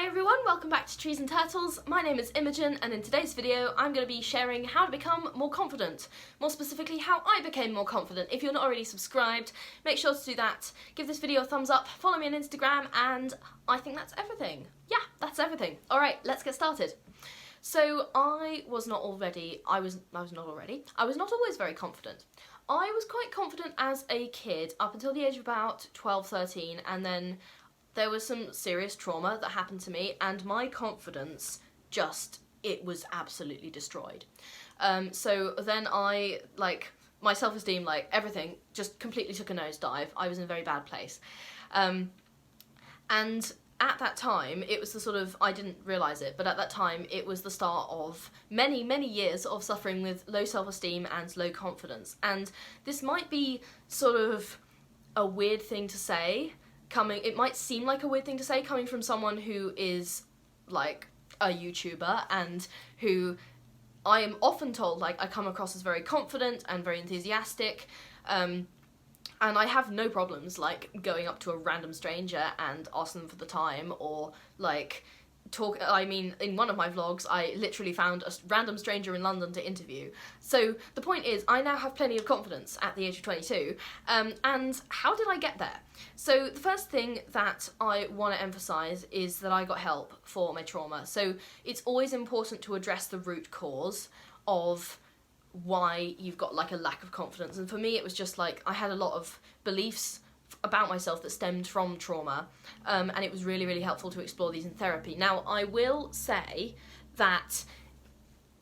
Hi everyone, welcome back to Trees and Turtles. My name is Imogen and in today's video I'm going to be sharing how to become more confident. More specifically, how I became more confident. If you're not already subscribed, make sure to do that. Give this video a thumbs up, follow me on Instagram, and I think that's everything. Yeah, that's everything. Alright, let's get started. So I was not always very confident. I was quite confident as a kid up until the age of about 12, 13, and then there was some serious trauma that happened to me and my confidence it was absolutely destroyed. So then my self-esteem, everything, just completely took a nosedive. I was in a very bad place. And at that time, it was I didn't realise it, but at that time it was the start of many, many years of suffering with low self-esteem and low confidence. And this might be sort of a weird thing to say, it might seem like a weird thing to say coming from someone who is like a YouTuber and who I am often told I come across as very confident and very enthusiastic, and I have no problems going up to a random stranger and asking them for the time or in one of my vlogs, I literally found a random stranger in London to interview. So the point is, I now have plenty of confidence at the age of 22, and how did I get there? So the first thing that I want to emphasise is that I got help for my trauma. So it's always important to address the root cause of why you've got a lack of confidence. And for me, it was just I had a lot of beliefs about myself that stemmed from trauma, and it was really, really helpful to explore these in therapy. Now, I will say that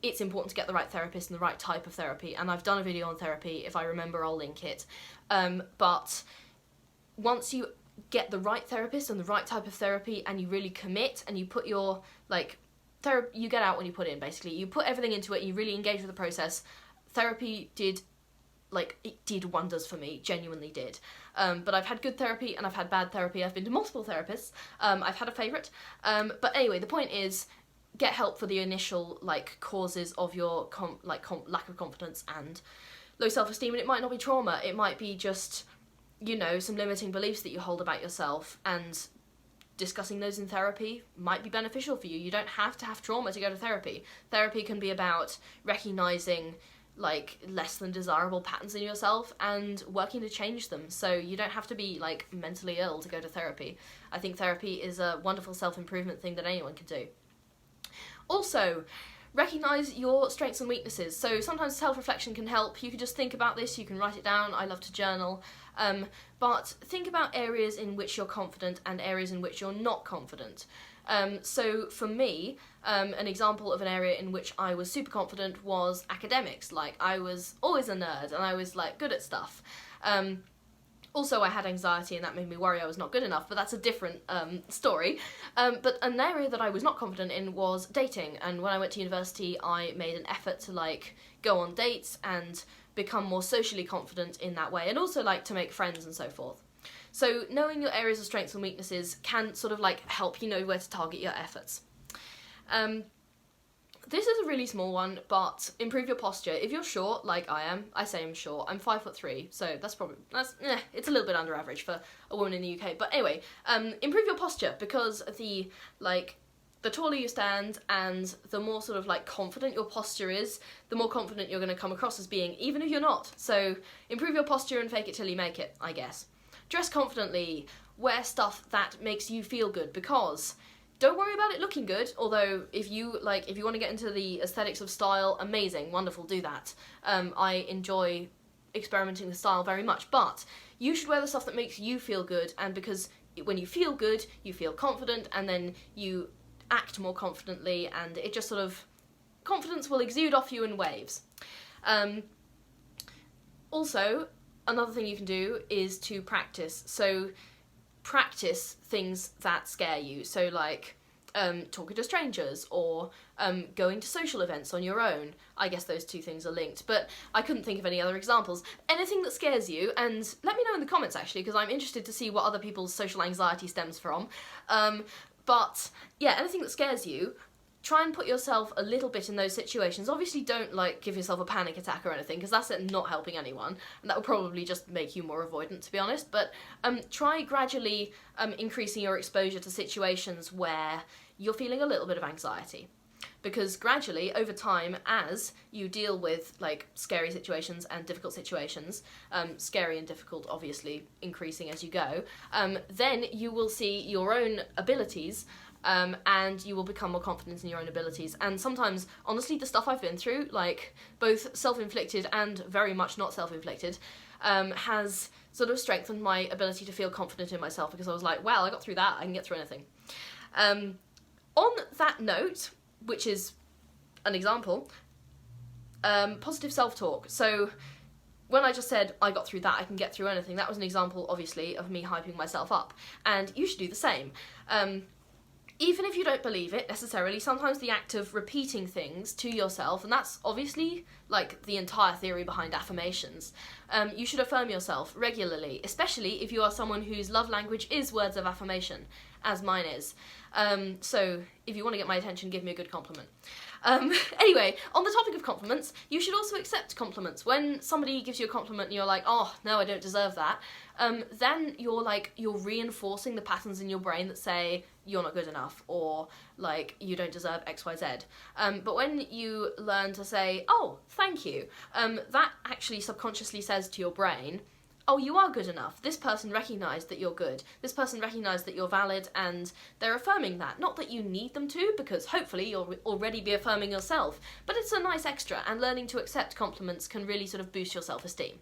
it's important to get the right therapist and the right type of therapy, and I've done a video on therapy. If I remember, I'll link it. But once you get the right therapist and the right type of therapy and you really commit and you put your, you get out when you put in, basically. You put everything into it, you really engage with the process. Therapy did wonders for me, genuinely did. But I've had good therapy and I've had bad therapy. I've been to multiple therapists. I've had a favourite. But anyway, the point is, get help for the initial causes of your lack of confidence and low self-esteem. And it might not be trauma. It might be just, some limiting beliefs that you hold about yourself, and discussing those in therapy might be beneficial for you. You don't have to have trauma to go to therapy. Therapy can be about recognising less than desirable patterns in yourself and working to change them. So you don't have to be mentally ill to go to therapy. I think therapy is a wonderful self-improvement thing that anyone can do. Also, recognise your strengths and weaknesses. So sometimes self-reflection can help. You can just think about this, you can write it down. I love to journal. But think about areas in which you're confident and areas in which you're not confident. So for me, an example of an area in which I was super confident was academics. I was always a nerd and I was good at stuff. Also, I had anxiety and that made me worry I was not good enough, but that's a different story. But an area that I was not confident in was dating, and when I went to university I made an effort to go on dates and become more socially confident in that way, and also to make friends and so forth. So knowing your areas of strengths and weaknesses can help you know where to target your efforts. This is a really small one, but improve your posture. If you're short, like I am, I say I'm short, I'm 5'3", so it's a little bit under average for a woman in the UK. But anyway, improve your posture, because the taller you stand and the more confident your posture is, the more confident you're going to come across as being, even if you're not. So improve your posture and fake it till you make it, I guess. Dress confidently, wear stuff that makes you feel good, because don't worry about it looking good, although if you want to get into the aesthetics of style, amazing, wonderful, do that. I enjoy experimenting with style very much, but you should wear the stuff that makes you feel good, and because when you feel good, you feel confident, and then you act more confidently, and it just confidence will exude off you in waves. Also, another thing you can do is to practice. So practice things that scare you. So talking to strangers or going to social events on your own. I guess those two things are linked, but I couldn't think of any other examples. Anything that scares you, and let me know in the comments actually, because I'm interested to see what other people's social anxiety stems from. But yeah, anything that scares you, try and put yourself a little bit in those situations. Obviously don't give yourself a panic attack or anything, because that's not helping anyone, and that will probably just make you more avoidant, to be honest. But try gradually increasing your exposure to situations where you're feeling a little bit of anxiety. Because gradually, over time, as you deal with like scary situations and difficult situations, scary and difficult obviously increasing as you go, then you will see your own abilities, and you will become more confident in your own abilities. And sometimes, honestly, the stuff I've been through, like both self-inflicted and very much not self-inflicted, has sort of strengthened my ability to feel confident in myself, because I was like, wow, I got through that, I can get through anything. On that note, which is an example, positive self-talk. So when I just said I got through that, I can get through anything, that was an example, obviously, of me hyping myself up. And you should do the same. Even if you don't believe it necessarily, sometimes the act of repeating things to yourself, and that's obviously like the entire theory behind affirmations, you should affirm yourself regularly, especially if you are someone whose love language is words of affirmation, as mine is. So if you want to get my attention, give me a good compliment. Anyway, on the topic of compliments, you should also accept compliments. When somebody gives you a compliment and you're like, oh, no, I don't deserve that, then you're reinforcing the patterns in your brain that say you're not good enough, or like you don't deserve X, Y, Z. But when you learn to say, oh, thank you, that actually subconsciously says to your brain, oh, you are good enough. This person recognised that you're good. This person recognised that you're valid, and they're affirming that. Not that you need them to, because hopefully you'll already be affirming yourself, but it's a nice extra, and learning to accept compliments can really sort of boost your self-esteem.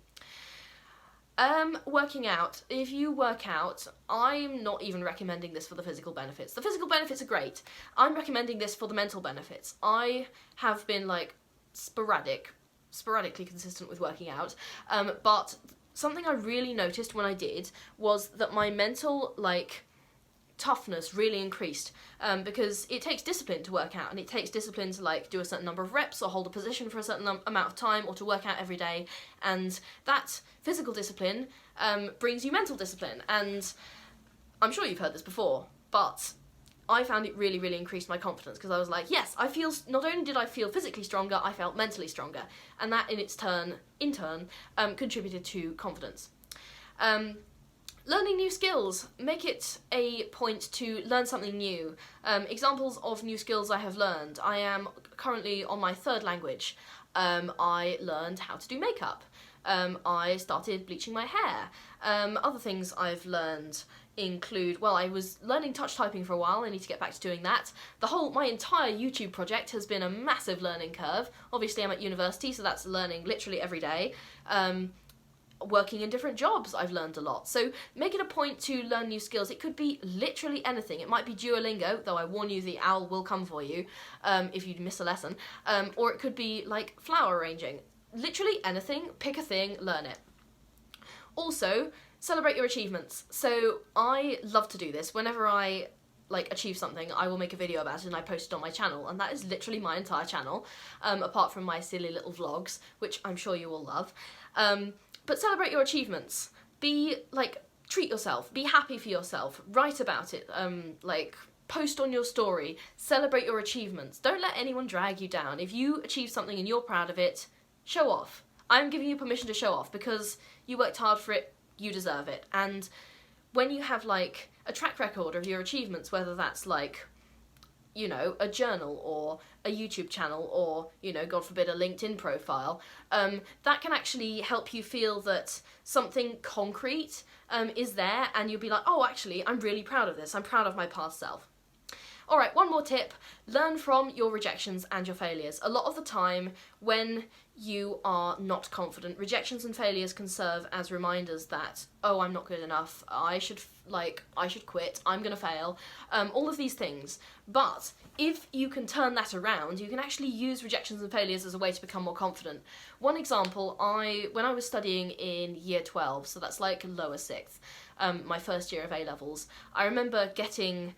Working out. If you work out, I'm not even recommending this for the physical benefits. The physical benefits are great. I'm recommending this for the mental benefits. I have been like sporadically consistent with working out, but something I really noticed when I did was that my mental, toughness really increased, because it takes discipline to work out, and it takes discipline to, do a certain number of reps, or hold a position for a certain amount of time, or to work out every day, and that physical discipline brings you mental discipline, and I'm sure you've heard this before, but I found it really, really increased my confidence, because I was like, yes, not only did I feel physically stronger, I felt mentally stronger, and that in turn, contributed to confidence. Learning new skills. Make it a point to learn something new. Examples of new skills I have learned. I am currently on my third language. I learned how to do makeup. I started bleaching my hair. Other things I've learned include, I was learning touch typing for a while. I need to get back to doing that. My entire YouTube project has been a massive learning curve. Obviously I'm at university, so that's learning literally every day. Working in different jobs, I've learned a lot. So make it a point to learn new skills. It could be literally anything. It might be Duolingo, though I warn you the owl will come for you if you miss a lesson. Or it could be like flower arranging. Literally anything, pick a thing, learn it. Also, celebrate your achievements. So I love to do this. Whenever I achieve something, I will make a video about it and I post it on my channel, and that is literally my entire channel, apart from my silly little vlogs, which I'm sure you will love. But celebrate your achievements. Treat yourself. Be happy for yourself. Write about it. Post on your story. Celebrate your achievements. Don't let anyone drag you down. If you achieve something and you're proud of it, show off. I'm giving you permission to show off, because you worked hard for it, you deserve it. And when you have a track record of your achievements, whether that's a journal or a YouTube channel or, God forbid, a LinkedIn profile, that can actually help you feel that something concrete is there, and you'll be like, oh, actually, I'm really proud of this. I'm proud of my past self. All right, one more tip. Learn from your rejections and your failures. A lot of the time, when you are not confident, rejections and failures can serve as reminders that, oh, I'm not good enough, I should quit, I'm gonna fail, all of these things. But if you can turn that around, you can actually use rejections and failures as a way to become more confident. One example, when I was studying in year 12, so that's lower 6th, my first year of A-levels, I remember getting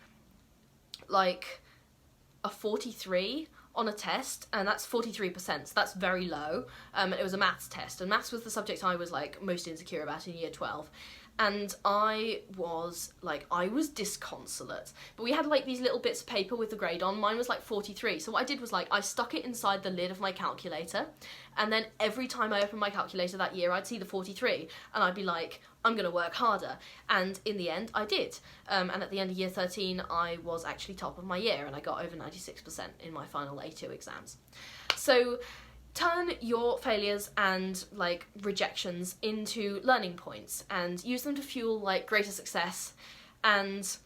a 43 on a test, and that's 43%, so that's very low. It was a maths test, and maths was the subject I was most insecure about in year 12. And I was disconsolate. But we had these little bits of paper with the grade on. Mine was 43. So what I did was I stuck it inside the lid of my calculator, and then every time I opened my calculator that year, I'd see the 43, and I'd be like, I'm going to work harder. And in the end, I did. And at the end of year 13, I was actually top of my year, and I got over 96% in my final A2 exams. So turn your failures and like rejections into learning points and use them to fuel like greater success. And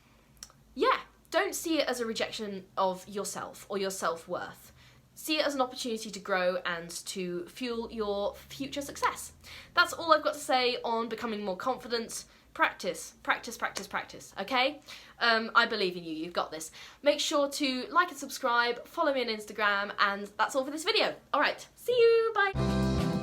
yeah, don't see it as a rejection of yourself or your self-worth. See it as an opportunity to grow and to fuel your future success. That's all I've got to say on becoming more confident. Practice, practice, practice, practice, okay? I believe in you, you've got this. Make sure to like and subscribe, follow me on Instagram, and that's all for this video. Alright, see you, bye!